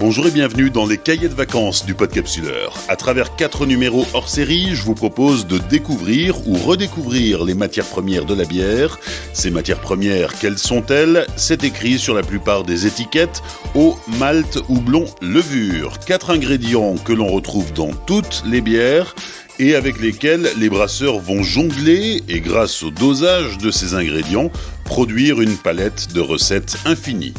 Bonjour et bienvenue dans les cahiers de vacances du Podcapsuleur. À travers 4 numéros hors série, je vous propose de découvrir ou redécouvrir les matières premières de la bière. Ces matières premières, quelles sont-elles ? C'est écrit sur la plupart des étiquettes: eau, malt, houblon, levure. 4 ingrédients que l'on retrouve dans toutes les bières et avec lesquels les brasseurs vont jongler et grâce au dosage de ces ingrédients, produire une palette de recettes infinie.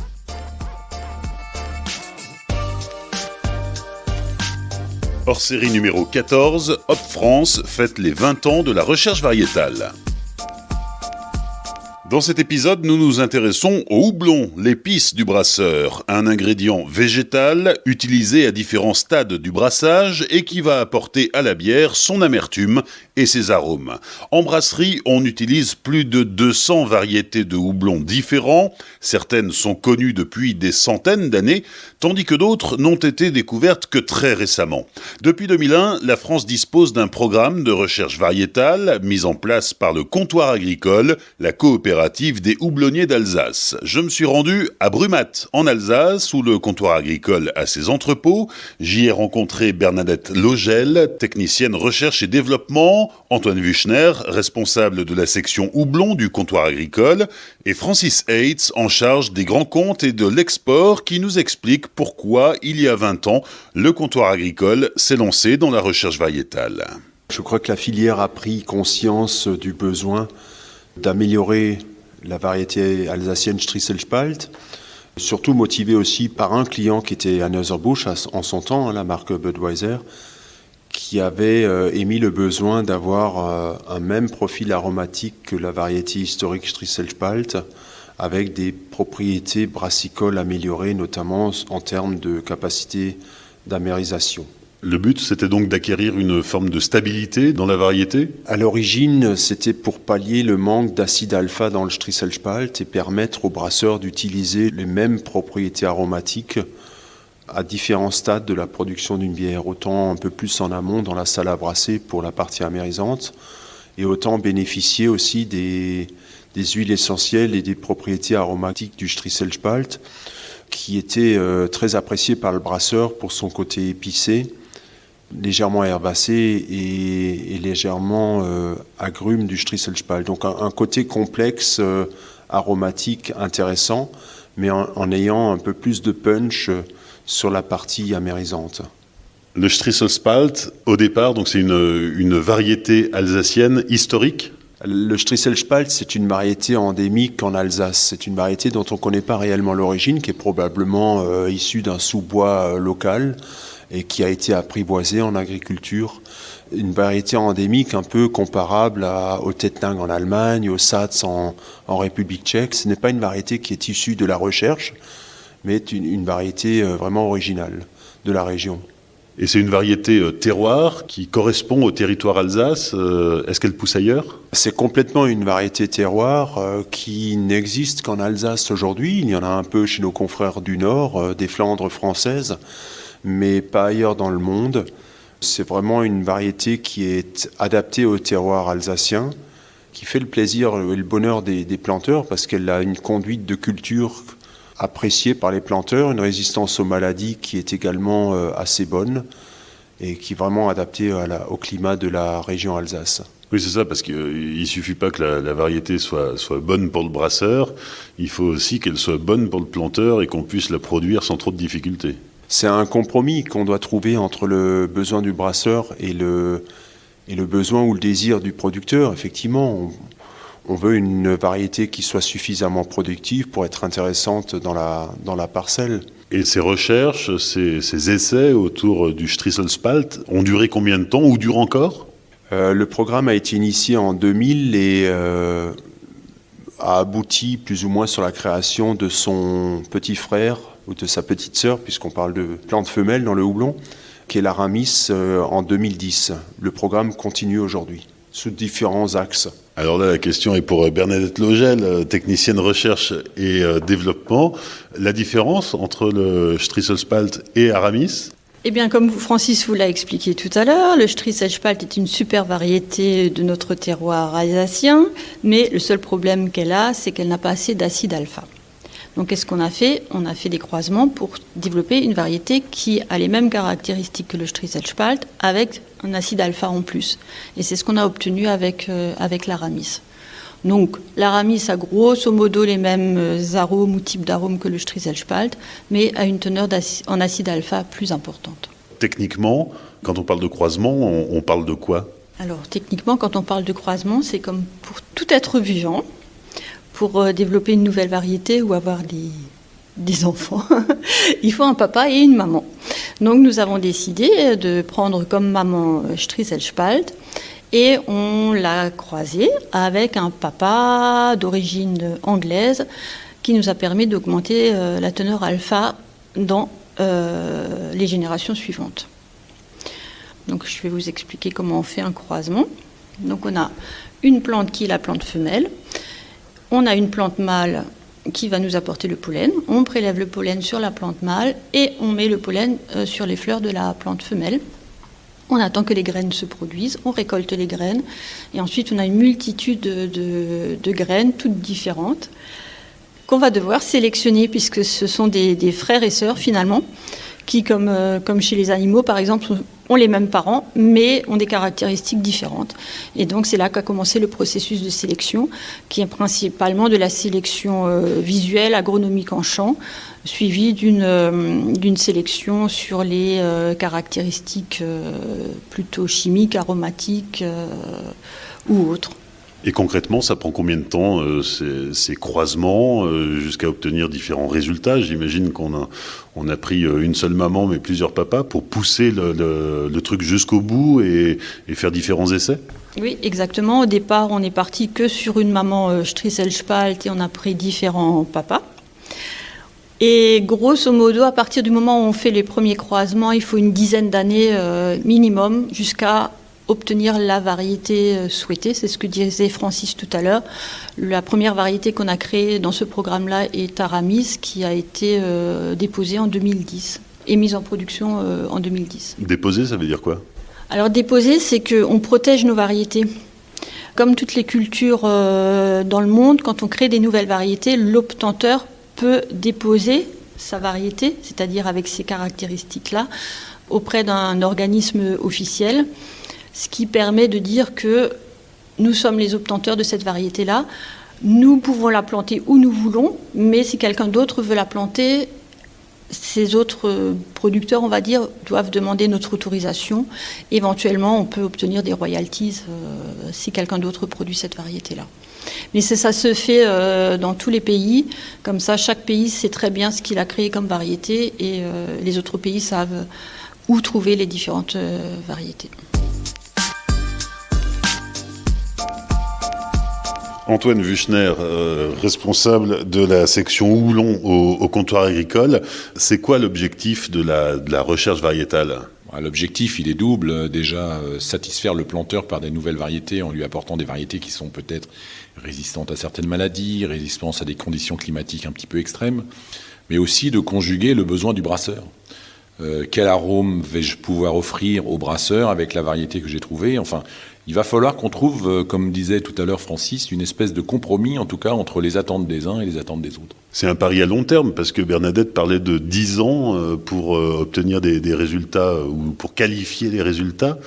Hors série numéro 14, Hop France fête les 20 ans de la recherche variétale. Dans cet épisode, nous nous intéressons au houblon, l'épice du brasseur, un ingrédient végétal utilisé à différents stades du brassage et qui va apporter à la bière son amertume et ses arômes. En brasserie, on utilise plus de 200 variétés de houblon différents. Certaines sont connues depuis des centaines d'années, tandis que d'autres n'ont été découvertes que très récemment. Depuis 2001, la France dispose d'un programme de recherche variétale mis en place par le comptoir agricole, la coopérative des houblonniers d'Alsace. Je me suis rendu à Brumath, en Alsace, où le comptoir agricole a ses entrepôts. J'y ai rencontré Bernadette Logel, technicienne recherche et développement, Antoine Wuchner, responsable de la section houblon du comptoir agricole, et Francis Heitz, en charge des grands comptes et de l'export, qui nous explique pourquoi, il y a 20 ans, le comptoir agricole s'est lancé dans la recherche variétale. Je crois que la filière a pris conscience du besoin d'améliorer la variété alsacienne Striezelspalt, surtout motivé aussi par un client qui était Anheuser-Busch en son temps, la marque Budweiser, qui avait émis le besoin d'avoir un même profil aromatique que la variété historique Striezelspalt, avec des propriétés brassicoles améliorées, notamment en termes de capacité d'amérisation. Le but, c'était donc d'acquérir une forme de stabilité dans la variété ? À l'origine, c'était pour pallier le manque d'acide alpha dans le Striezelspalt et permettre aux brasseurs d'utiliser les mêmes propriétés aromatiques à différents stades de la production d'une bière, autant un peu plus en amont dans la salle à brasser pour la partie amérisante, et autant bénéficier aussi des huiles essentielles et des propriétés aromatiques du Striezelspalt, qui étaient très appréciées par le brasseur pour son côté épicé, légèrement herbacé et légèrement agrume du Striezelspalt. Donc un côté complexe, aromatique, intéressant, mais en ayant un peu plus de punch sur la partie amérisante. Le Striezelspalt, au départ, donc c'est une variété alsacienne historique ? Le Striezelspalt, c'est une variété endémique en Alsace. C'est une variété dont on ne connaît pas réellement l'origine, qui est probablement issue d'un sous-bois local et qui a été apprivoisée en agriculture. Une variété endémique un peu comparable au Tettnang en Allemagne, au Satz en République tchèque. Ce n'est pas une variété qui est issue de la recherche, mais une variété vraiment originale de la région. Et c'est une variété terroir qui correspond au territoire Alsace. Est-ce qu'elle pousse ailleurs ? C'est complètement une variété terroir qui n'existe qu'en Alsace aujourd'hui. Il y en a un peu chez nos confrères du Nord, des Flandres françaises, mais pas ailleurs dans le monde. C'est vraiment une variété qui est adaptée au terroir alsacien, qui fait le plaisir et le bonheur des planteurs parce qu'elle a une conduite de culture appréciée par les planteurs, une résistance aux maladies qui est également assez bonne et qui est vraiment adaptée au climat de la région Alsace. Oui, c'est ça, parce qu'il ne suffit pas que la variété soit bonne pour le brasseur, il faut aussi qu'elle soit bonne pour le planteur et qu'on puisse la produire sans trop de difficultés. C'est un compromis qu'on doit trouver entre le besoin du brasseur et le besoin ou le désir du producteur. Effectivement, on veut une variété qui soit suffisamment productive pour être intéressante dans la parcelle. Et ces recherches, ces essais autour du Striezelspalt ont duré combien de temps ou durent encore ? Le programme a été initié en 2000 et a abouti plus ou moins sur la création de son petit frère ou de sa petite sœur, puisqu'on parle de plante femelle dans le houblon, qui est l'Aramis en 2010. Le programme continue aujourd'hui, sous différents axes. Alors là, la question est pour Bernadette Logel, technicienne recherche et développement. La différence entre le Striezelspalt et Aramis ? Eh bien, comme Francis vous l'a expliqué tout à l'heure, le Striezelspalt est une super variété de notre terroir alsacien, mais le seul problème qu'elle a, c'est qu'elle n'a pas assez d'acide alpha. Donc qu'est-ce qu'on a fait ? On a fait des croisements pour développer une variété qui a les mêmes caractéristiques que le Striezelspalt avec un acide alpha en plus. Et c'est ce qu'on a obtenu avec l'Aramis. Donc l'Aramis a grosso modo les mêmes arômes ou types d'arômes que le Striezelspalt, mais a une teneur en acide alpha plus importante. Techniquement, quand on parle de croisement, on parle de quoi ? Alors techniquement, quand on parle de croisement, c'est comme pour tout être vivant. Pour développer une nouvelle variété ou avoir des enfants, il faut un papa et une maman. Donc nous avons décidé de prendre comme maman Striezelspalt et on l'a croisé avec un papa d'origine anglaise qui nous a permis d'augmenter la teneur alpha dans les générations suivantes. Donc je vais vous expliquer comment on fait un croisement. Donc on a une plante qui est la plante femelle. On a une plante mâle qui va nous apporter le pollen. On prélève le pollen sur la plante mâle et on met le pollen sur les fleurs de la plante femelle. On attend que les graines se produisent, on récolte les graines et ensuite on a une multitude de graines toutes différentes qu'on va devoir sélectionner puisque ce sont des frères et sœurs finalement qui, comme chez les animaux par exemple, ont les mêmes parents, mais ont des caractéristiques différentes. Et donc, c'est là qu'a commencé le processus de sélection, qui est principalement de la sélection visuelle, agronomique en champ, suivie d'une sélection sur les caractéristiques plutôt chimiques, aromatiques ou autres. Et concrètement, ça prend combien de temps ces croisements jusqu'à obtenir différents résultats ? J'imagine qu'on a pris une seule maman mais plusieurs papas pour pousser le truc jusqu'au bout et faire différents essais ? Oui, exactement. Au départ, on n'est parti que sur une maman Striezelspalt et on a pris différents papas. Et grosso modo, à partir du moment où on fait les premiers croisements, il faut une dizaine d'années minimum jusqu'à obtenir la variété souhaitée. C'est ce que disait Francis tout à l'heure. La première variété qu'on a créée dans ce programme-là est Aramis, qui a été déposée en 2010 et mise en production en 2010. Déposée, ça veut dire quoi ? Alors déposer, c'est qu'on protège nos variétés. Comme toutes les cultures dans le monde, quand on crée des nouvelles variétés, l'obtenteur peut déposer sa variété, c'est-à-dire avec ces caractéristiques-là, auprès d'un organisme officiel, ce qui permet de dire que nous sommes les obtenteurs de cette variété-là. Nous pouvons la planter où nous voulons, mais si quelqu'un d'autre veut la planter, ces autres producteurs, on va dire, doivent demander notre autorisation. Éventuellement, on peut obtenir des royalties si quelqu'un d'autre produit cette variété-là. Mais ça se fait dans tous les pays. Comme ça, chaque pays sait très bien ce qu'il a créé comme variété et les autres pays savent où trouver les différentes variétés. Antoine Wuchner, responsable de la section houblon au comptoir agricole. C'est quoi l'objectif de la recherche variétale ? L'objectif, il est double. Déjà, satisfaire le planteur par des nouvelles variétés en lui apportant des variétés qui sont peut-être résistantes à certaines maladies, résistantes à des conditions climatiques un petit peu extrêmes, mais aussi de conjuguer le besoin du brasseur. Quel arôme vais-je pouvoir offrir au brasseur avec la variété que j'ai trouvée ? Enfin, il va falloir qu'on trouve, comme disait tout à l'heure Francis, une espèce de compromis, en tout cas, entre les attentes des uns et les attentes des autres. C'est un pari à long terme, parce que Bernadette parlait de 10 ans pour obtenir des résultats, ou pour qualifier les résultats.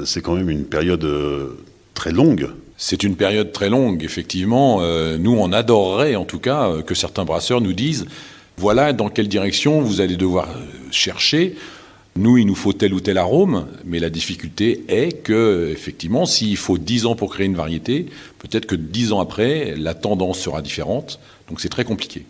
C'est quand même une période très longue. C'est une période très longue, effectivement. Nous, on adorerait, en tout cas, que certains brasseurs nous disent « Voilà dans quelle direction vous allez devoir chercher ». Nous, il nous faut tel ou tel arôme, mais la difficulté est que, effectivement, s'il faut 10 ans pour créer une variété, peut-être que 10 ans après, la tendance sera différente. Donc c'est très compliqué.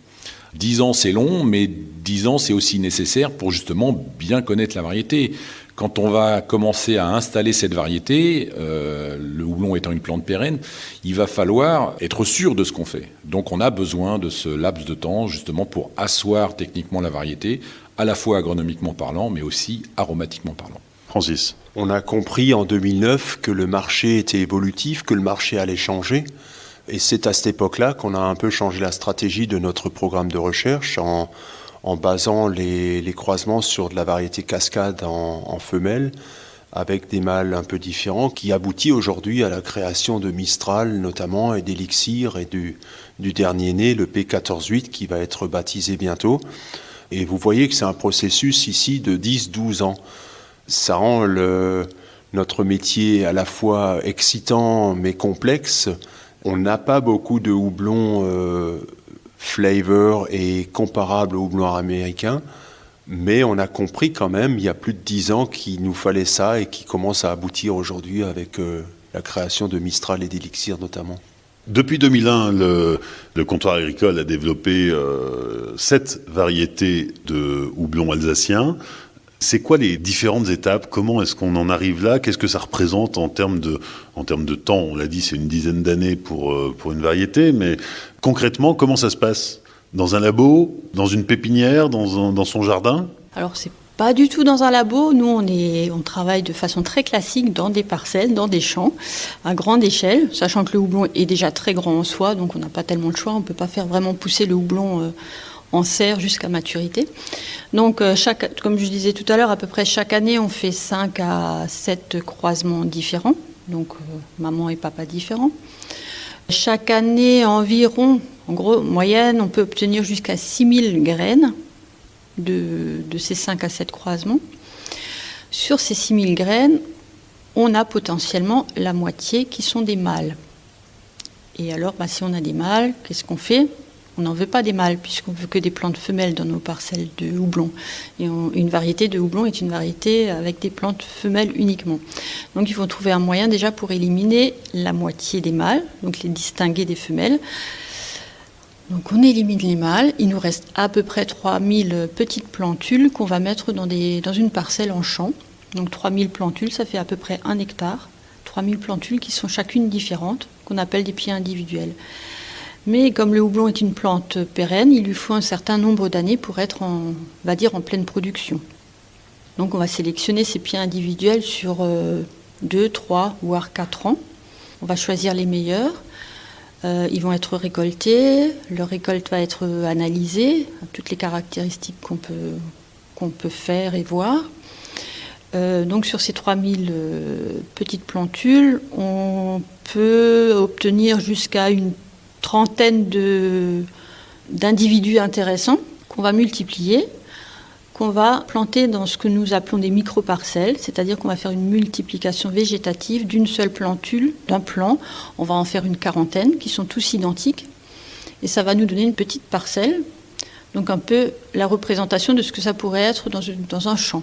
10 ans, c'est long, mais 10 ans, c'est aussi nécessaire pour justement bien connaître la variété. Quand on va commencer à installer cette variété, le houblon étant une plante pérenne, il va falloir être sûr de ce qu'on fait. Donc on a besoin de ce laps de temps, justement, pour asseoir techniquement la variété, à la fois agronomiquement parlant, mais aussi aromatiquement parlant. Francis. On a compris en 2009 que le marché était évolutif, que le marché allait changer. Et c'est à cette époque-là qu'on a un peu changé la stratégie de notre programme de recherche en basant les croisements sur de la variété cascade en femelle, avec des mâles un peu différents, qui aboutit aujourd'hui à la création de Mistral notamment, et d'Elixir, et du dernier né, le P148, qui va être baptisé bientôt. Et vous voyez que c'est un processus ici de 10-12 ans. Ça rend notre métier à la fois excitant mais complexe. On n'a pas beaucoup de houblons flavor et comparables au houblon américain, mais on a compris quand même, il y a plus de 10 ans, qu'il nous fallait ça et qui commence à aboutir aujourd'hui avec la création de Mistral et d'Elixir notamment. Depuis 2001, le comptoir agricole a développé 7 variétés de houblon alsacien. C'est quoi les différentes étapes? Comment est-ce qu'on en arrive là? Qu'est-ce que ça représente en termes de temps? On l'a dit, c'est une dizaine d'années pour une variété, mais concrètement, comment ça se passe? Dans un labo? Dans une pépinière? Dans son jardin? Alors, c'est pas du tout dans un labo. Nous, on travaille de façon très classique dans des parcelles, dans des champs, à grande échelle, sachant que le houblon est déjà très grand en soi, donc on n'a pas tellement le choix. On ne peut pas faire vraiment pousser le houblon en serre jusqu'à maturité. Donc, comme je disais tout à l'heure, à peu près chaque année, on fait 5 à 7 croisements différents, donc maman et papa différents. Chaque année, environ, en gros, moyenne, on peut obtenir jusqu'à 6000 graines de ces 5 à 7 croisements. Sur ces 6000 graines, on a potentiellement la moitié qui sont des mâles. Et alors, si on a des mâles, qu'est-ce qu'on fait? On n'en veut pas des mâles, puisqu'on veut que des plantes femelles dans nos parcelles de houblon. Et une variété de houblon est une variété avec des plantes femelles uniquement. Donc il faut trouver un moyen déjà pour éliminer la moitié des mâles, donc les distinguer des femelles. Donc on élimine les mâles, il nous reste à peu près 3000 petites plantules qu'on va mettre dans une parcelle en champ. Donc 3000 plantules, ça fait à peu près 1 hectare. 3000 plantules qui sont chacune différentes, qu'on appelle des pieds individuels. Mais comme le houblon est une plante pérenne, il lui faut un certain nombre d'années pour être en pleine production. Donc on va sélectionner ces pieds individuels sur 2, 3, voire 4 ans. On va choisir les meilleurs. Ils vont être récoltés, leur récolte va être analysée, toutes les caractéristiques qu'on peut faire et voir. Donc sur ces 3000 petites plantules, on peut obtenir jusqu'à une trentaine d'individus intéressants qu'on va multiplier, qu'on va planter dans ce que nous appelons des micro-parcelles, c'est-à-dire qu'on va faire une multiplication végétative d'une seule plantule, d'un plant. On va en faire une quarantaine qui sont tous identiques et ça va nous donner une petite parcelle, donc un peu la représentation de ce que ça pourrait être dans un champ.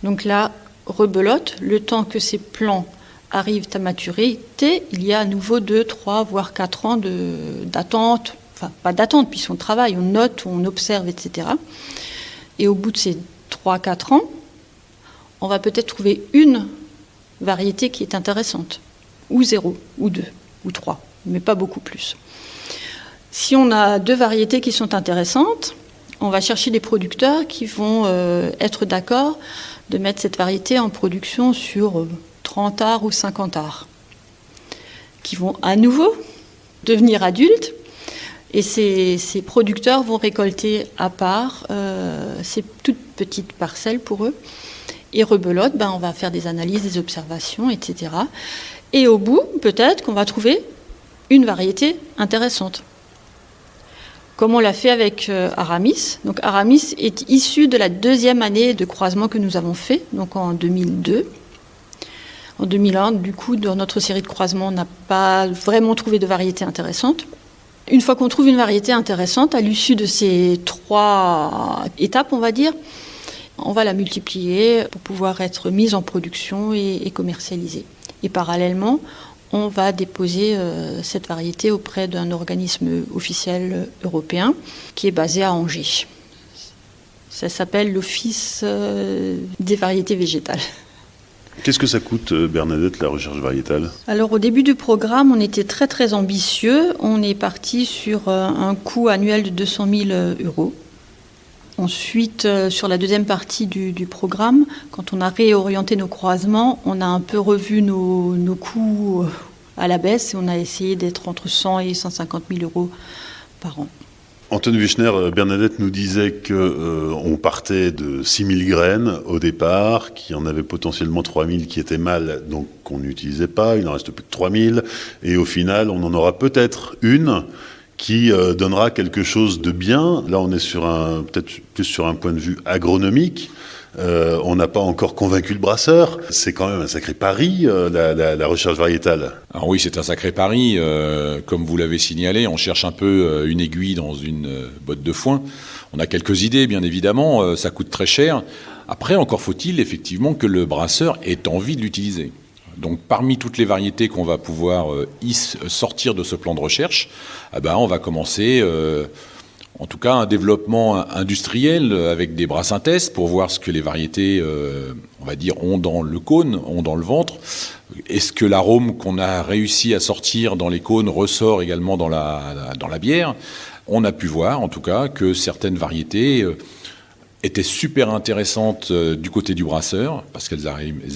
Donc là, rebelote, le temps que ces plants arrivent à maturité, il y a à nouveau 2, 3, voire 4 ans d'attente, enfin pas d'attente puisqu'on travaille, on note, on observe, etc. Et au bout de ces 3-4 ans, on va peut-être trouver une variété qui est intéressante, ou 0, ou 2, ou 3, mais pas beaucoup plus. Si on a 2 variétés qui sont intéressantes, on va chercher des producteurs qui vont être d'accord de mettre cette variété en production sur 30 arts ou 50 arts, qui vont à nouveau devenir adultes. Et ces producteurs vont récolter à part ces toutes petites parcelles pour eux. Et rebelote, on va faire des analyses, des observations, etc. Et au bout, peut-être qu'on va trouver une variété intéressante. Comme on l'a fait avec Aramis. Donc Aramis est issu de la 2e année de croisement que nous avons fait, donc en 2002. En 2001, du coup, dans notre série de croisements, on n'a pas vraiment trouvé de variété intéressante. Une fois qu'on trouve une variété intéressante, à l'issue de ces 3 étapes, on va dire, on va la multiplier pour pouvoir être mise en production et commercialisée. Et parallèlement, on va déposer cette variété auprès d'un organisme officiel européen qui est basé à Angers. Ça s'appelle l'Office des variétés végétales. Qu'est-ce que ça coûte, Bernadette, la recherche variétale? Alors, au début du programme, on était très très ambitieux. On est parti sur un coût annuel de 200 000 €. Ensuite, sur la deuxième partie du programme, quand on a réorienté nos croisements, on a un peu revu nos coûts à la baisse et on a essayé d'être entre 100 et 150 000 € par an. Antoine Wuchner, Bernadette nous disait qu'on partait de 6000 graines au départ, qu'il y en avait potentiellement 3000 qui étaient mâles, donc qu'on n'utilisait pas, il n'en reste plus que 3000, et au final, on en aura peut-être une qui donnera quelque chose de bien. Là, on est peut-être plus sur un point de vue agronomique. On n'a pas encore convaincu le brasseur. C'est quand même un sacré pari, la recherche variétale. Alors oui, c'est un sacré pari. Comme vous l'avez signalé, on cherche un peu une aiguille dans une botte de foin. On a quelques idées, bien évidemment. Ça coûte très cher. Après, encore faut-il effectivement que le brasseur ait envie de l'utiliser. Donc, parmi toutes les variétés qu'on va pouvoir sortir de ce plan de recherche, on va commencer... en tout cas, un développement industriel avec des brassins-tests pour voir ce que les variétés, on va dire, ont dans le cône, ont dans le ventre. Est-ce que l'arôme qu'on a réussi à sortir dans les cônes ressort également dans la bière ? On a pu voir, en tout cas, que certaines variétés étaient super intéressantes du côté du brasseur, parce qu'elles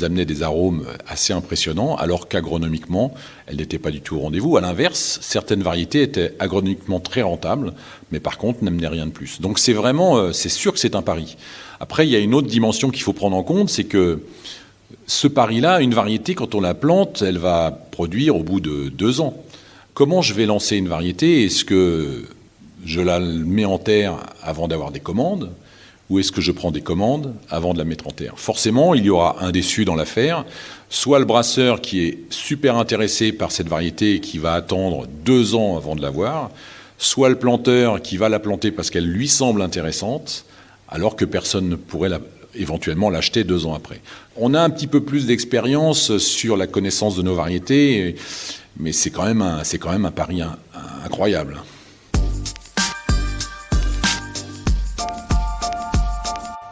amenaient des arômes assez impressionnants, alors qu'agronomiquement, elles n'étaient pas du tout au rendez-vous. À l'inverse, certaines variétés étaient agronomiquement très rentables, mais par contre n'amenaient rien de plus. Donc c'est sûr que c'est un pari. Après, il y a une autre dimension qu'il faut prendre en compte, c'est que ce pari-là, une variété, quand on la plante, elle va produire au bout de 2 ans. Comment je vais lancer une variété ? Est-ce que je la mets en terre avant d'avoir des commandes ? Ou est-ce que je prends des commandes avant de la mettre en terre ? Forcément, il y aura un déçu dans l'affaire, soit le brasseur qui est super intéressé par cette variété et qui va attendre 2 ans avant de l'avoir, soit le planteur qui va la planter parce qu'elle lui semble intéressante, alors que personne ne pourrait éventuellement l'acheter 2 ans après. On a un petit peu plus d'expérience sur la connaissance de nos variétés, mais c'est quand même un pari incroyable.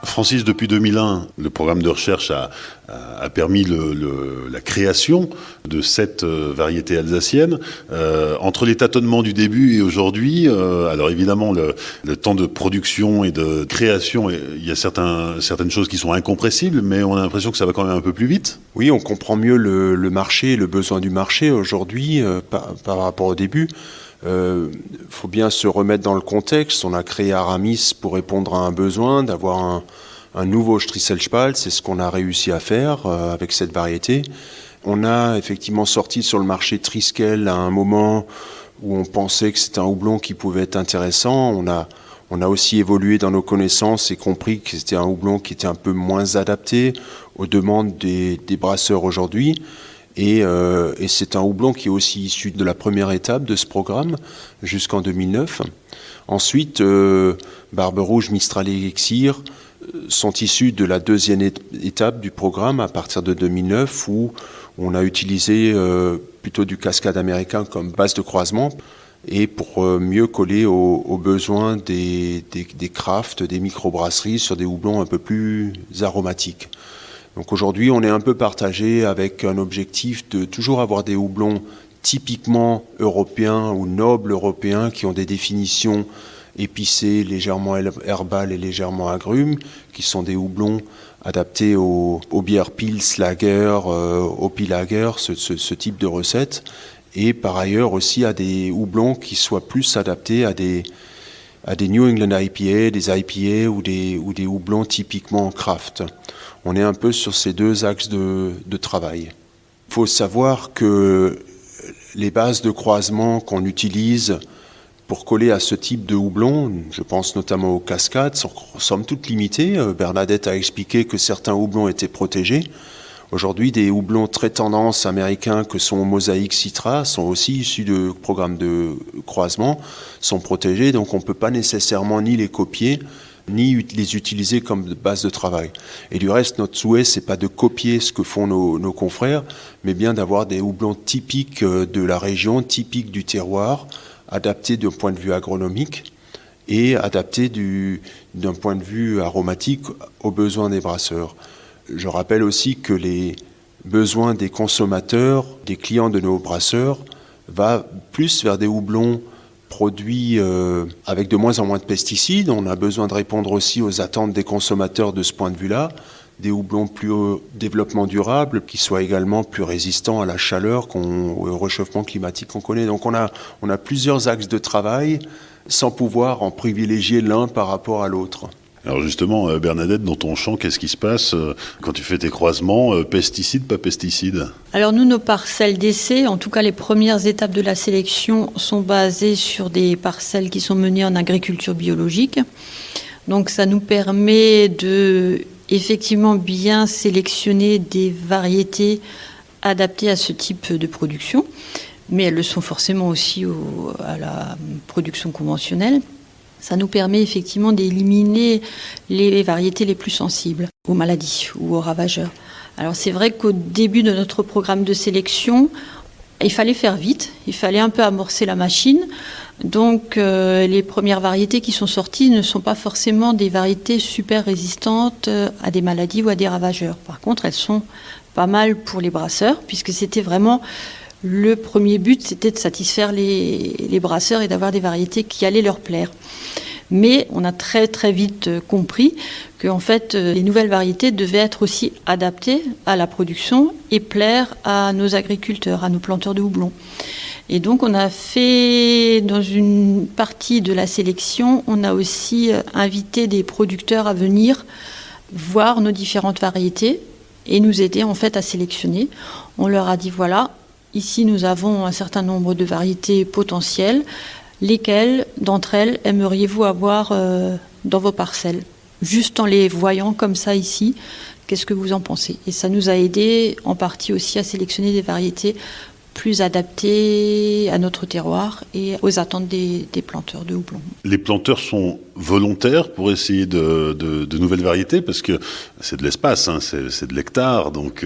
Francis, depuis 2001, le programme de recherche a permis la création de cette variété alsacienne. Entre les tâtonnements du début et aujourd'hui, alors évidemment, le temps de production et de création, il y a certaines choses qui sont incompressibles, mais on a l'impression que ça va quand même un peu plus vite. Oui, on comprend mieux le marché, le besoin du marché aujourd'hui par rapport au début. Faut bien se remettre dans le contexte. On a créé Aramis pour répondre à un besoin, d'avoir un nouveau Strieselspalt. C'est ce qu'on a réussi à faire avec cette variété. On a effectivement sorti sur le marché Triskel à un moment où on pensait que c'était un houblon qui pouvait être intéressant. On a aussi évolué dans nos connaissances et compris que c'était un houblon qui était un peu moins adapté aux demandes des brasseurs aujourd'hui. Et c'est un houblon qui est aussi issu de la première étape de ce programme jusqu'en 2009. Ensuite, Barbe Rouge, Mistral et Elixir sont issus de la deuxième étape du programme à partir de 2009 où on a utilisé plutôt du cascade américain comme base de croisement et pour mieux coller aux besoins des crafts, des microbrasseries sur des houblons un peu plus aromatiques. Donc aujourd'hui, on est un peu partagé avec un objectif de toujours avoir des houblons typiquement européens ou nobles européens qui ont des définitions épicées, légèrement herbales et légèrement agrumes, qui sont des houblons adaptés aux bières Pils, Lager, au Pilager, ce type de recettes. Et par ailleurs aussi à des houblons qui soient plus adaptés à des New England IPA, des IPA ou des houblons typiquement craft. On est un peu sur ces 2 axes de travail. Il faut savoir que les bases de croisement qu'on utilise pour coller à ce type de houblon, je pense notamment aux cascades, sont somme toute limitées. Bernadette a expliqué que certains houblons étaient protégés. Aujourd'hui, des houblons très tendance américains que sont Mosaic, Citra, sont aussi issus de programmes de croisement, sont protégés, donc on ne peut pas nécessairement ni les copier, ni les utiliser comme base de travail. Et du reste, notre souhait, c'est pas de copier ce que font nos confrères, mais bien d'avoir des houblons typiques de la région, typiques du terroir, adaptés d'un point de vue agronomique et adaptés d'un point de vue aromatique aux besoins des brasseurs. Je rappelle aussi que les besoins des consommateurs, des clients de nos brasseurs, va plus vers des houblons produits avec de moins en moins de pesticides. On a besoin de répondre aussi aux attentes des consommateurs de ce point de vue-là, des houblons plus haut développement durable, qui soient également plus résistants à la chaleur, au réchauffement climatique qu'on connaît. Donc on a plusieurs axes de travail sans pouvoir en privilégier l'un par rapport à l'autre. Alors justement, Bernadette, dans ton champ, qu'est-ce qui se passe quand tu fais tes croisements, pesticides, pas pesticides? Alors nous, nos parcelles d'essai, en tout cas les premières étapes de la sélection, sont basées sur des parcelles qui sont menées en agriculture biologique. Donc ça nous permet de effectivement bien sélectionner des variétés adaptées à ce type de production, mais elles le sont forcément aussi à la production conventionnelle. Ça nous permet effectivement d'éliminer les variétés les plus sensibles aux maladies ou aux ravageurs. Alors c'est vrai qu'au début de notre programme de sélection, il fallait faire vite, il fallait un peu amorcer la machine. Donc les premières variétés qui sont sorties ne sont pas forcément des variétés super résistantes à des maladies ou à des ravageurs. Par contre, elles sont pas mal pour les brasseurs, puisque c'était vraiment le premier but, c'était de satisfaire les brasseurs et d'avoir des variétés qui allaient leur plaire. Mais on a très très vite compris que en fait, les nouvelles variétés devaient être aussi adaptées à la production et plaire à nos agriculteurs, à nos planteurs de houblon. Et donc on a fait, dans une partie de la sélection, on a aussi invité des producteurs à venir voir nos différentes variétés et nous aider en fait à sélectionner. On leur a dit voilà, ici nous avons un certain nombre de variétés potentielles. Lesquelles d'entre elles aimeriez-vous avoir dans vos parcelles? Juste en les voyant comme ça ici, qu'est-ce que vous en pensez? Et ça nous a aidé en partie aussi à sélectionner des variétés plus adaptées à notre terroir et aux attentes des planteurs de houblon. Les planteurs sont volontaires pour essayer de nouvelles variétés, parce que c'est de l'espace, hein, c'est de l'hectare, donc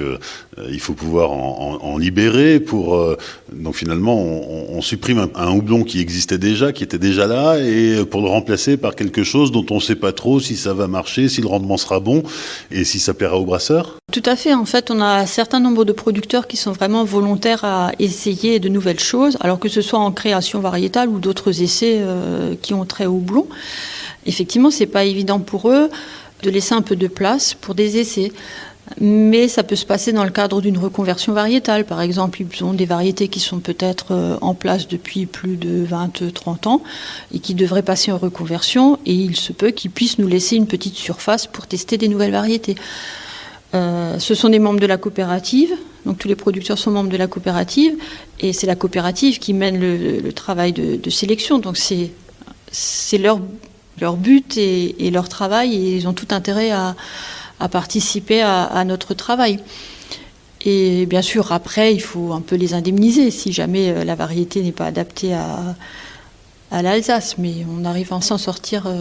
il faut pouvoir en libérer pour... donc finalement, on supprime un houblon qui existait déjà, qui était déjà là, et pour le remplacer par quelque chose dont on ne sait pas trop si ça va marcher, si le rendement sera bon, et si ça plaira aux brasseurs. Tout à fait. En fait, on a un certain nombre de producteurs qui sont vraiment volontaires à essayer de nouvelles choses, alors que ce soit en création variétale ou d'autres essais qui ont trait au houblon. Effectivement, c'est pas évident pour eux de laisser un peu de place pour des essais. Mais ça peut se passer dans le cadre d'une reconversion variétale. Par exemple, ils ont des variétés qui sont peut-être en place depuis plus de 20-30 ans et qui devraient passer en reconversion. Et il se peut qu'ils puissent nous laisser une petite surface pour tester des nouvelles variétés. Ce sont des membres de la coopérative. Donc tous les producteurs sont membres de la coopérative. Et c'est la coopérative qui mène le travail de sélection. Donc c'est leur but et leur travail. Et ils ont tout intérêt à participer à notre travail. Et bien sûr, après, il faut un peu les indemniser si jamais la variété n'est pas adaptée à l'Alsace. Mais on arrive à s'en sortir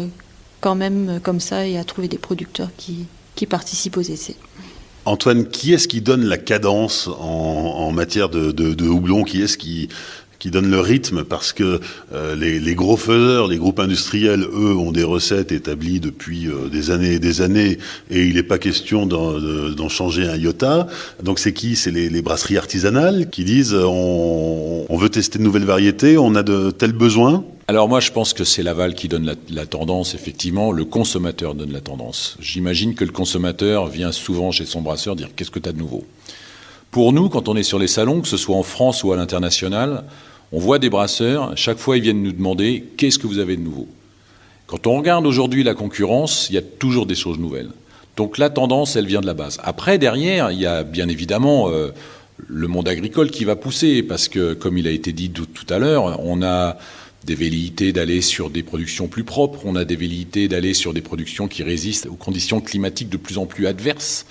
quand même comme ça et à trouver des producteurs qui participent aux essais. Antoine, qui est-ce qui donne la cadence en matière de houblon? Qui est-ce qui donne le rythme? Parce que les gros faiseurs, les groupes industriels, eux, ont des recettes établies depuis des années et des années, et il n'est pas question d'en changer un iota. Donc c'est qui? C'est les brasseries artisanales qui disent on veut tester de nouvelles variétés, on a de tels besoins? Alors moi, je pense que c'est l'aval qui donne la tendance, effectivement. Le consommateur donne la tendance. J'imagine que le consommateur vient souvent chez son brasseur dire « Qu'est-ce que tu as de nouveau ?» Pour nous, quand on est sur les salons, que ce soit en France ou à l'international, on voit des brasseurs, chaque fois ils viennent nous demander « Qu'est-ce que vous avez de nouveau ?» Quand on regarde aujourd'hui la concurrence, il y a toujours des choses nouvelles. Donc la tendance, elle vient de la base. Après, derrière, il y a bien évidemment le monde agricole qui va pousser, parce que, comme il a été dit tout à l'heure, on a des velléités d'aller sur des productions plus propres, on a des velléités d'aller sur des productions qui résistent aux conditions climatiques de plus en plus adverses.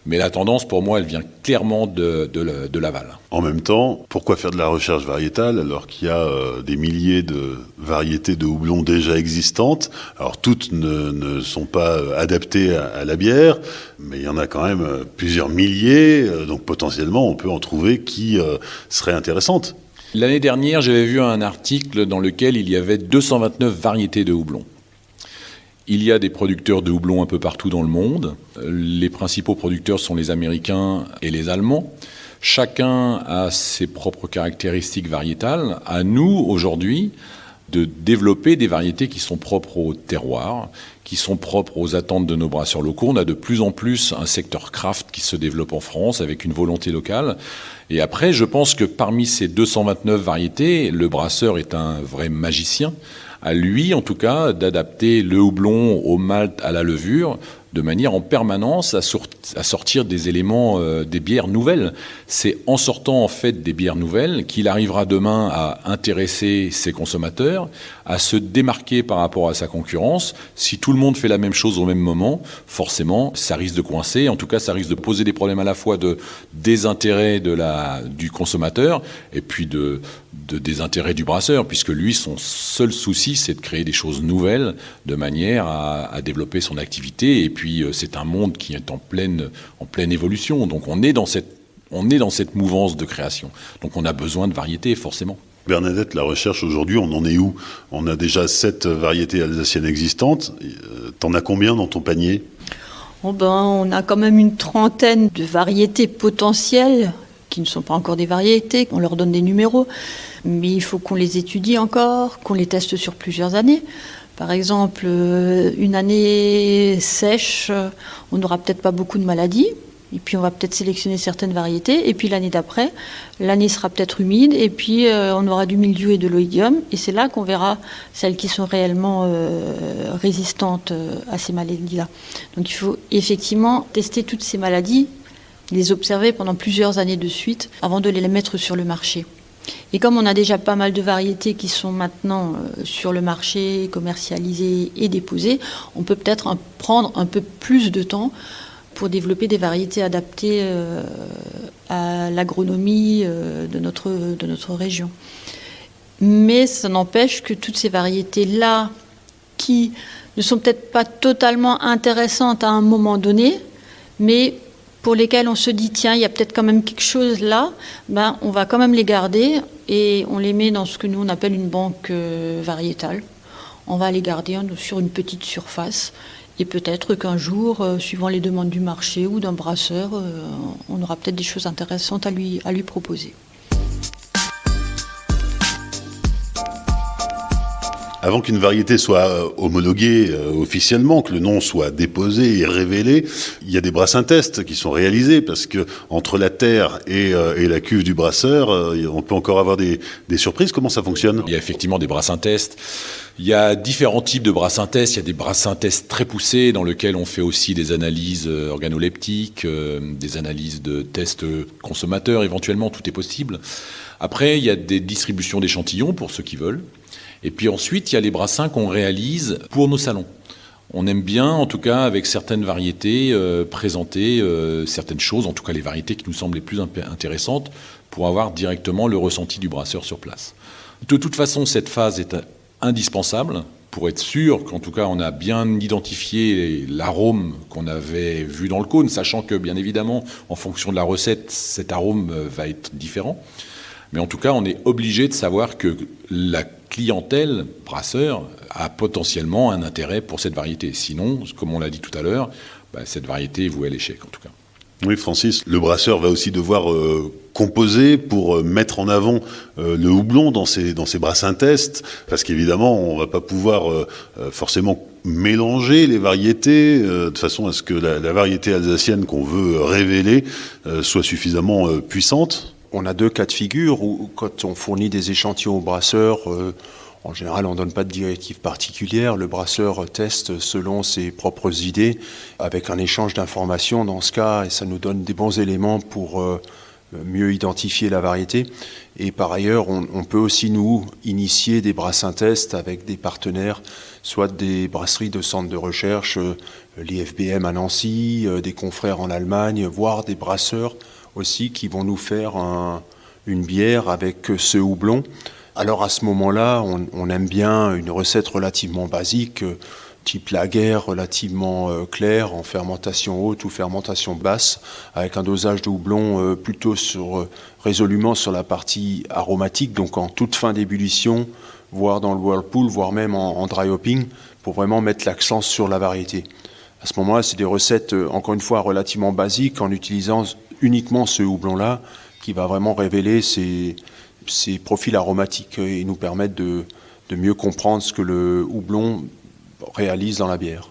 Mais la tendance, pour moi, elle vient clairement de l'aval. En même temps, pourquoi faire de la recherche variétale alors qu'il y a des milliers de variétés de houblon déjà existantes? Alors toutes ne sont pas adaptées à la bière, mais il y en a quand même plusieurs milliers, donc potentiellement on peut en trouver qui seraient intéressantes. L'année dernière, j'avais vu un article dans lequel il y avait 229 variétés de houblon. Il y a des producteurs de houblon un peu partout dans le monde. Les principaux producteurs sont les Américains et les Allemands. Chacun a ses propres caractéristiques variétales. À nous, aujourd'hui, de développer des variétés qui sont propres au terroir, qui sont propres aux attentes de nos brasseurs locaux. On a de plus en plus un secteur craft qui se développe en France avec une volonté locale. Et après, je pense que parmi ces 229 variétés, le brasseur est un vrai magicien. À lui, en tout cas, d'adapter le houblon au malt, à la levure, de manière en permanence à sortir des éléments, des bières nouvelles. C'est en sortant en fait des bières nouvelles qu'il arrivera demain à intéresser ses consommateurs, à se démarquer par rapport à sa concurrence. Si tout le monde fait la même chose au même moment, forcément, ça risque de coincer. En tout cas, ça risque de poser des problèmes à la fois de désintérêt du consommateur et puis de désintérêt du brasseur, puisque lui, son seul souci, c'est de créer des choses nouvelles de manière à développer son activité. Et puis, c'est un monde qui est en pleine évolution. Donc, on est dans cette mouvance de création. Donc, on a besoin de variétés, forcément. Bernadette, la recherche aujourd'hui, on en est où? On a déjà 7 variétés alsaciennes existantes. T'en as combien dans ton panier? On a quand même une trentaine de variétés potentielles qui ne sont pas encore des variétés. On leur donne des numéros, mais il faut qu'on les étudie encore, qu'on les teste sur plusieurs années. Par exemple, une année sèche, on n'aura peut-être pas beaucoup de maladies. Et puis on va peut-être sélectionner certaines variétés. Et puis l'année d'après, l'année sera peut-être humide. Et puis on aura du mildiou et de l'oïdium. Et c'est là qu'on verra celles qui sont réellement résistantes à ces maladies-là. Donc il faut effectivement tester toutes ces maladies, les observer pendant plusieurs années de suite avant de les mettre sur le marché. Et comme on a déjà pas mal de variétés qui sont maintenant sur le marché, commercialisées et déposées, on peut peut-être prendre un peu plus de temps pour développer des variétés adaptées à l'agronomie de notre région. Mais ça n'empêche que toutes ces variétés-là, qui ne sont peut-être pas totalement intéressantes à un moment donné, mais pour lesquelles on se dit, tiens, il y a peut-être quand même quelque chose là, on va quand même les garder et on les met dans ce que nous on appelle une banque variétale. On va les garder sur une petite surface. Et peut-être qu'un jour, suivant les demandes du marché ou d'un brasseur, on aura peut-être des choses intéressantes à lui proposer. Avant qu'une variété soit homologuée officiellement, que le nom soit déposé et révélé, il y a des brassins-tests qui sont réalisés parce que entre la terre et la cuve du brasseur, on peut encore avoir des surprises. Comment ça fonctionne? Il y a effectivement des brassins-tests. Il y a différents types de brassins-tests. Il y a des brassins-tests très poussés dans lesquels on fait aussi des analyses organoleptiques, des analyses de tests consommateurs éventuellement, tout est possible. Après, il y a des distributions d'échantillons pour ceux qui veulent. Et puis ensuite, il y a les brassins qu'on réalise pour nos salons. On aime bien, en tout cas, avec certaines variétés, présenter certaines choses, en tout cas les variétés qui nous semblent les plus intéressantes, pour avoir directement le ressenti du brasseur sur place. De toute façon, cette phase est indispensable pour être sûr qu'en tout cas, on a bien identifié l'arôme qu'on avait vu dans le cône, sachant que, bien évidemment, en fonction de la recette, cet arôme va être différent. Mais en tout cas, on est obligé de savoir que la clientèle brasseur a potentiellement un intérêt pour cette variété. Sinon, comme on l'a dit tout à l'heure, cette variété est vouée à l'échec en tout cas. Oui, Francis, le brasseur va aussi devoir composer pour mettre en avant le houblon dans ses brassins-tests, parce qu'évidemment, on ne va pas pouvoir forcément mélanger les variétés de façon à ce que la variété alsacienne qu'on veut révéler soit suffisamment puissante. On a 2 cas de figure où, quand on fournit des échantillons au brasseur, en général, on ne donne pas de directive particulière. Le brasseur teste selon ses propres idées, avec un échange d'informations dans ce cas, et ça nous donne des bons éléments pour mieux identifier la variété. Et par ailleurs, on peut aussi, nous, initier des brassins-tests avec des partenaires, soit des brasseries de centres de recherche, l'IFBM à Nancy, des confrères en Allemagne, voire des brasseurs aussi qui vont nous faire une bière avec ce houblon. Alors à ce moment-là, on aime bien une recette relativement basique, type lager, relativement claire, en fermentation haute ou fermentation basse, avec un dosage de houblon plutôt résolument sur la partie aromatique, donc en toute fin d'ébullition, voire dans le whirlpool, voire même en dry hopping, pour vraiment mettre l'accent sur la variété. À ce moment-là, c'est des recettes, encore une fois, relativement basiques, en utilisant uniquement ce houblon-là, qui va vraiment révéler ses profils aromatiques et nous permettre mieux comprendre ce que le houblon réalise dans la bière.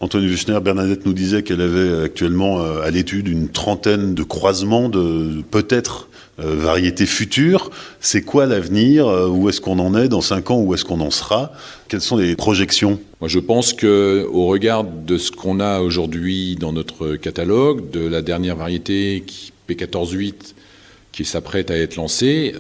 Anthony Wuchner, Bernadette nous disait qu'elle avait actuellement à l'étude une trentaine de croisements de peut-être variétés futures. C'est quoi l'avenir? Où est-ce qu'on en est dans 5 ans? Où est-ce qu'on en sera? Quelles sont les projections? Moi, je pense qu'au regard de ce qu'on a aujourd'hui dans notre catalogue, de la dernière variété P14-8 qui s'apprête à être lancée,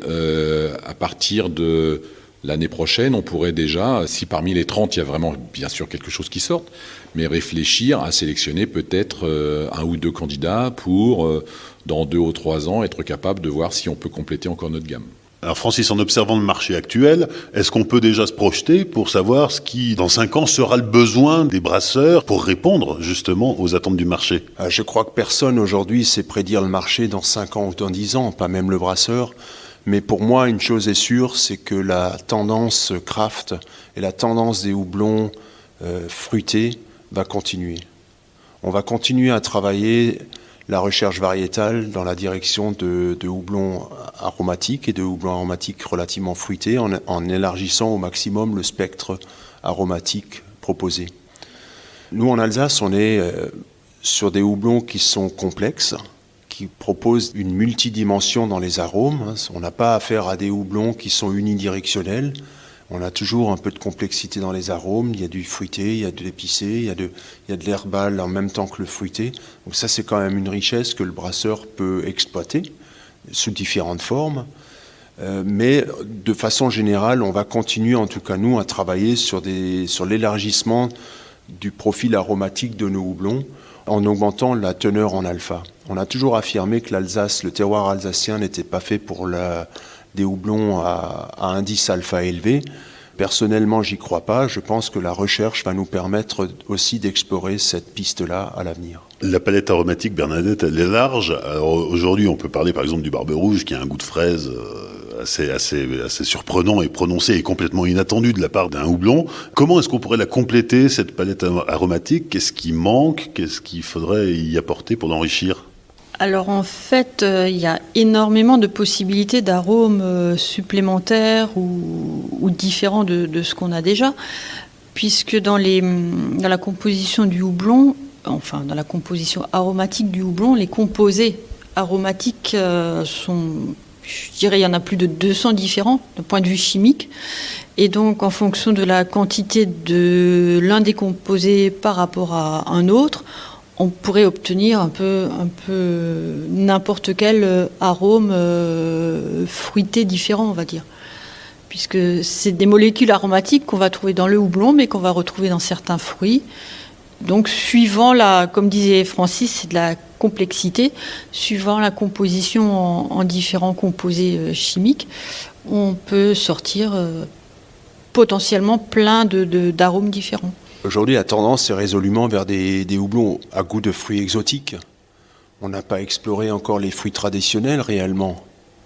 à partir de l'année prochaine, on pourrait déjà, si parmi les 30, il y a vraiment bien sûr quelque chose qui sorte, mais réfléchir à sélectionner peut-être 1 ou 2 candidats pour, dans 2 ou 3 ans, être capable de voir si on peut compléter encore notre gamme. Alors Francis, en observant le marché actuel, est-ce qu'on peut déjà se projeter pour savoir ce qui, dans 5 ans, sera le besoin des brasseurs pour répondre justement aux attentes du marché? Je crois que personne aujourd'hui sait prédire le marché dans 5 ans ou dans 10 ans, pas même le brasseur. Mais pour moi, une chose est sûre, c'est que la tendance craft et la tendance des houblons fruités va continuer. On va continuer à travailler la recherche variétale dans la direction de houblons aromatiques et de houblons aromatiques relativement fruités en élargissant au maximum le spectre aromatique proposé. Nous, en Alsace, on est sur des houblons qui sont complexes, qui proposent une multidimension dans les arômes. On n'a pas affaire à des houblons qui sont unidirectionnels. On a toujours un peu de complexité dans les arômes. Il y a du fruité, il y a de l'épicé, il y a de l'herbal en même temps que le fruité. Donc ça, c'est quand même une richesse que le brasseur peut exploiter sous différentes formes. Mais de façon générale, on va continuer, en tout cas nous, à travailler sur l'élargissement du profil aromatique de nos houblons en augmentant la teneur en alpha. On a toujours affirmé que l'Alsace, le terroir alsacien, n'était pas fait pour des houblons à indice alpha élevé. Personnellement, j'y crois pas. Je pense que la recherche va nous permettre aussi d'explorer cette piste-là à l'avenir. La palette aromatique, Bernadette, elle est large. Alors aujourd'hui, on peut parler par exemple du Barbe Rouge qui a un goût de fraise assez surprenant et prononcé et complètement inattendu de la part d'un houblon. Comment est-ce qu'on pourrait la compléter, cette palette aromatique? Qu'est-ce qui manque? Qu'est-ce qu'il faudrait y apporter pour l'enrichir? Alors en fait, il y a énormément de possibilités d'arômes supplémentaires ou différents de ce qu'on a déjà, puisque dans la composition du houblon, enfin dans la composition aromatique du houblon, les composés aromatiques sont, je dirais, il y en a plus de 200 différents d'un point de vue chimique. Et donc, en fonction de la quantité de l'un des composés par rapport à un autre, on pourrait obtenir un peu n'importe quel arôme fruité différent, on va dire. Puisque c'est des molécules aromatiques qu'on va trouver dans le houblon, mais qu'on va retrouver dans certains fruits. Donc, suivant comme disait Francis, c'est de la complexité. Suivant la composition en différents composés chimiques, on peut sortir potentiellement plein d'arômes différents. Aujourd'hui, la tendance est résolument vers des houblons à goût de fruits exotiques. On n'a pas exploré encore les fruits traditionnels réellement.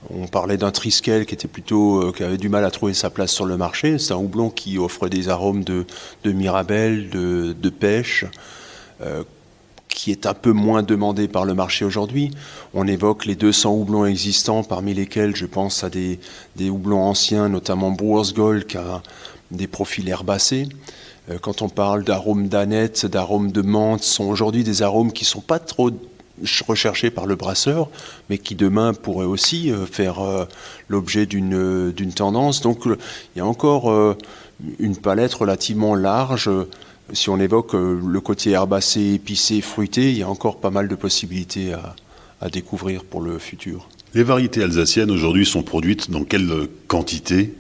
On parlait d'un Triskel qui avait du mal à trouver sa place sur le marché. C'est un houblon qui offre des arômes de mirabelle, de pêche, qui est un peu moins demandé par le marché aujourd'hui. On évoque les 200 houblons existants, parmi lesquels je pense à des houblons anciens, notamment Brewer's Gold, qui a des profils herbacés. Quand on parle d'arômes d'aneth, d'arômes de menthe, ce sont aujourd'hui des arômes qui ne sont pas trop recherchés par le brasseur, mais qui demain pourraient aussi faire l'objet d'une tendance. Donc il y a encore une palette relativement large. Si on évoque le côté herbacé, épicé, fruité, il y a encore pas mal de possibilités à découvrir pour le futur. Les variétés alsaciennes aujourd'hui sont produites dans quelle quantité?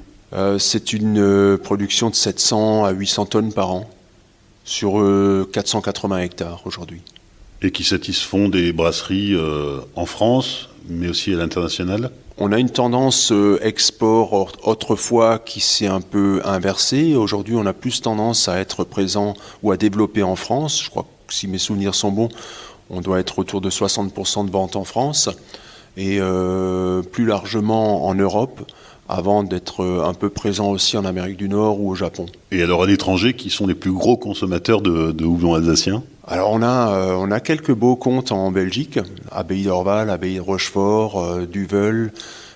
C'est une production de 700 à 800 tonnes par an sur 480 hectares aujourd'hui. Et qui satisfont des brasseries en France, mais aussi à l'international? On a une tendance export autrefois qui s'est un peu inversée. Aujourd'hui, on a plus tendance à être présent ou à développer en France. Je crois que si mes souvenirs sont bons, on doit être autour de 60% de ventes en France et plus largement en Europe, avant d'être un peu présent aussi en Amérique du Nord ou au Japon. Et alors à l'étranger, qui sont les plus gros consommateurs de houblon alsacien? Alors on a quelques beaux comptes en Belgique, Abbaye d'Orval, Abbaye de Rochefort, Duvel,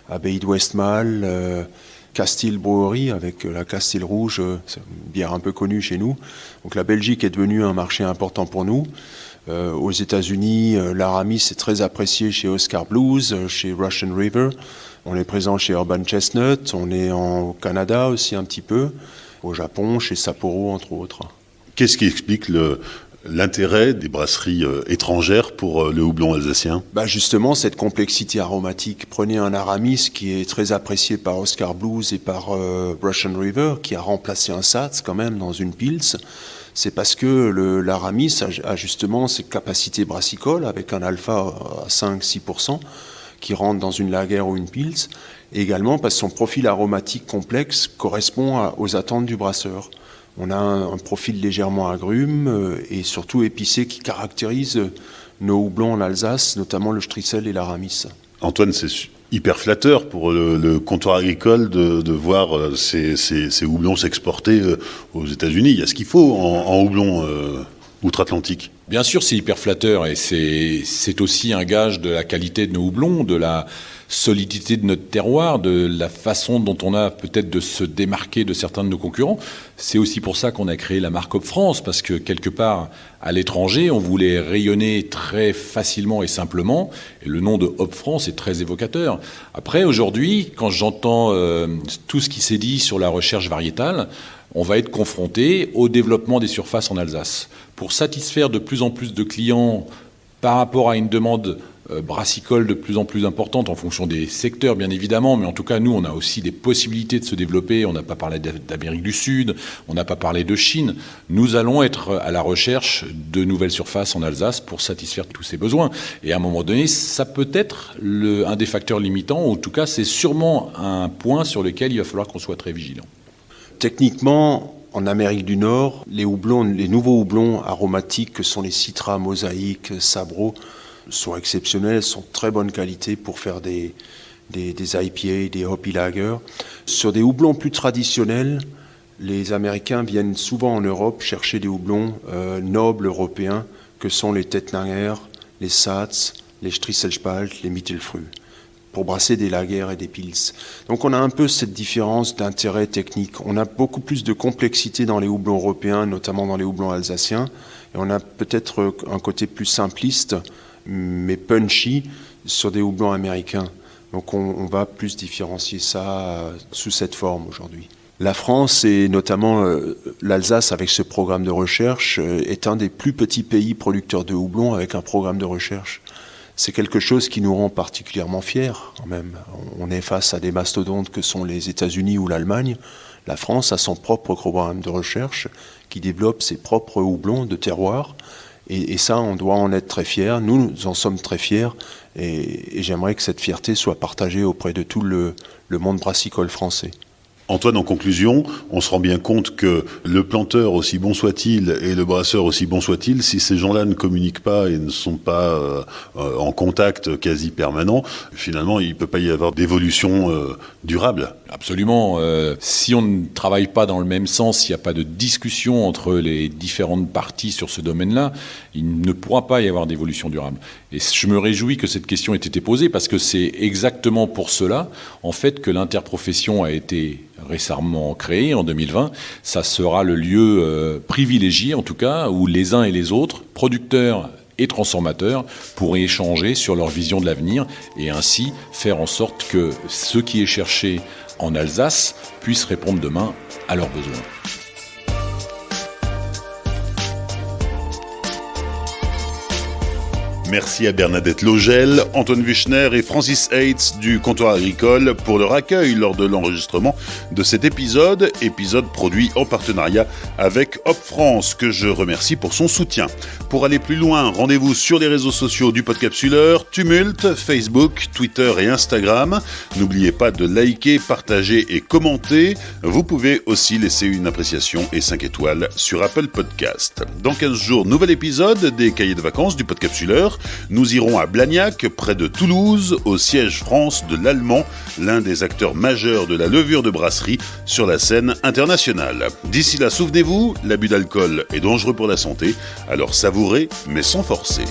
Abbaye de Westmalle, Castille Brewery avec la Castille Rouge, c'est une bière un peu connue chez nous. Donc la Belgique est devenue un marché important pour nous. Aux États-Unis, l'Aramis est très apprécié chez Oscar Blues, chez Russian River. On est présent chez Urban Chestnut, on est au Canada aussi un petit peu, au Japon, chez Sapporo entre autres. Qu'est-ce qui explique l'intérêt des brasseries étrangères pour le houblon alsacien ? Justement, cette complexité aromatique. Prenez un Aramis qui est très apprécié par Oscar Blues et par Russian River, qui a remplacé un Satz quand même dans une Pils. C'est parce que l'Aramis a justement cette capacité brassicole avec un alpha à 5-6% qui rentre dans une lager ou une Pils. Et également parce que son profil aromatique complexe correspond aux attentes du brasseur. On a un profil légèrement agrume et surtout épicé qui caractérise nos houblons en Alsace, notamment le Strissel et l'Aramis. Antoine, c'est hyper flatteur pour le comptoir agricole de voir ces houblons s'exporter aux États-Unis. Il y a ce qu'il faut en houblon outre-Atlantique. Bien sûr, c'est hyper flatteur et c'est aussi un gage de la qualité de nos houblons, de la solidité de notre terroir, de la façon dont on a peut-être de se démarquer de certains de nos concurrents. C'est aussi pour ça qu'on a créé la marque Hop France, parce que quelque part, à l'étranger, on voulait rayonner très facilement et simplement, et le nom de Hop France est très évocateur. Après, aujourd'hui, quand j'entends tout ce qui s'est dit sur la recherche variétale, on va être confronté au développement des surfaces en Alsace. Pour satisfaire de plus en plus de clients par rapport à une demande brassicole de plus en plus importante en fonction des secteurs, bien évidemment, mais en tout cas, nous, on a aussi des possibilités de se développer. On n'a pas parlé d'Amérique du Sud, on n'a pas parlé de Chine. Nous allons être à la recherche de nouvelles surfaces en Alsace pour satisfaire tous ces besoins. Et à un moment donné, ça peut être un des facteurs limitants, ou en tout cas, c'est sûrement un point sur lequel il va falloir qu'on soit très vigilant. Techniquement, en Amérique du Nord, les nouveaux houblons aromatiques que sont les Citra, Mosaïque, Sabro, sont exceptionnels, sont de très bonne qualité pour faire des IPA, des Hoppy Lager. Sur des houblons plus traditionnels, les Américains viennent souvent en Europe chercher des houblons nobles européens que sont les Tettnanger, les Satz, les Strissel-Spalt, les Mittelfrüh, pour brasser des lagers et des pils. Donc on a un peu cette différence d'intérêt technique. On a beaucoup plus de complexité dans les houblons européens, notamment dans les houblons alsaciens, et on a peut-être un côté plus simpliste, mais punchy sur des houblons américains. Donc on va plus différencier ça sous cette forme aujourd'hui. La France et notamment l'Alsace avec ce programme de recherche est un des plus petits pays producteurs de houblon avec un programme de recherche. C'est quelque chose qui nous rend particulièrement fiers quand même. On est face à des mastodontes que sont les États-Unis ou l'Allemagne. La France a son propre programme de recherche qui développe ses propres houblons de terroir. Et ça, on doit en être très fiers. Nous en sommes très fiers. Et j'aimerais que cette fierté soit partagée auprès de tout le monde brassicole français. Antoine, en conclusion, on se rend bien compte que le planteur, aussi bon soit-il, et le brasseur, aussi bon soit-il, si ces gens-là ne communiquent pas et ne sont pas en contact quasi permanent, finalement, il ne peut pas y avoir d'évolution durable. Absolument. Si on ne travaille pas dans le même sens, s'il n'y a pas de discussion entre les différentes parties sur ce domaine-là, il ne pourra pas y avoir d'évolution durable. Et je me réjouis que cette question ait été posée parce que c'est exactement pour cela, en fait, que l'interprofession a été récemment créée en 2020. Ça sera le lieu privilégié, en tout cas, où les uns et les autres, producteurs et transformateurs, pourraient échanger sur leur vision de l'avenir et ainsi faire en sorte que ce qui est cherché en Alsace puisse répondre demain à leurs besoins. Merci à Bernadette Logel, Antoine Wuchner et Francis Heitz du Comptoir Agricole pour leur accueil lors de l'enregistrement de cet épisode produit en partenariat avec Hop France, que je remercie pour son soutien. Pour aller plus loin, rendez-vous sur les réseaux sociaux du Podcapsuleur, Tumult, Facebook, Twitter et Instagram. N'oubliez pas de liker, partager et commenter. Vous pouvez aussi laisser une appréciation et 5 étoiles sur Apple Podcast. Dans 15 jours, nouvel épisode des Cahiers de vacances du Podcapsuleur. Nous irons à Blagnac, près de Toulouse, au siège France de l'Allemand, l'un des acteurs majeurs de la levure de brasserie sur la scène internationale. D'ici là, souvenez-vous, l'abus d'alcool est dangereux pour la santé, alors savourez, mais sans forcer.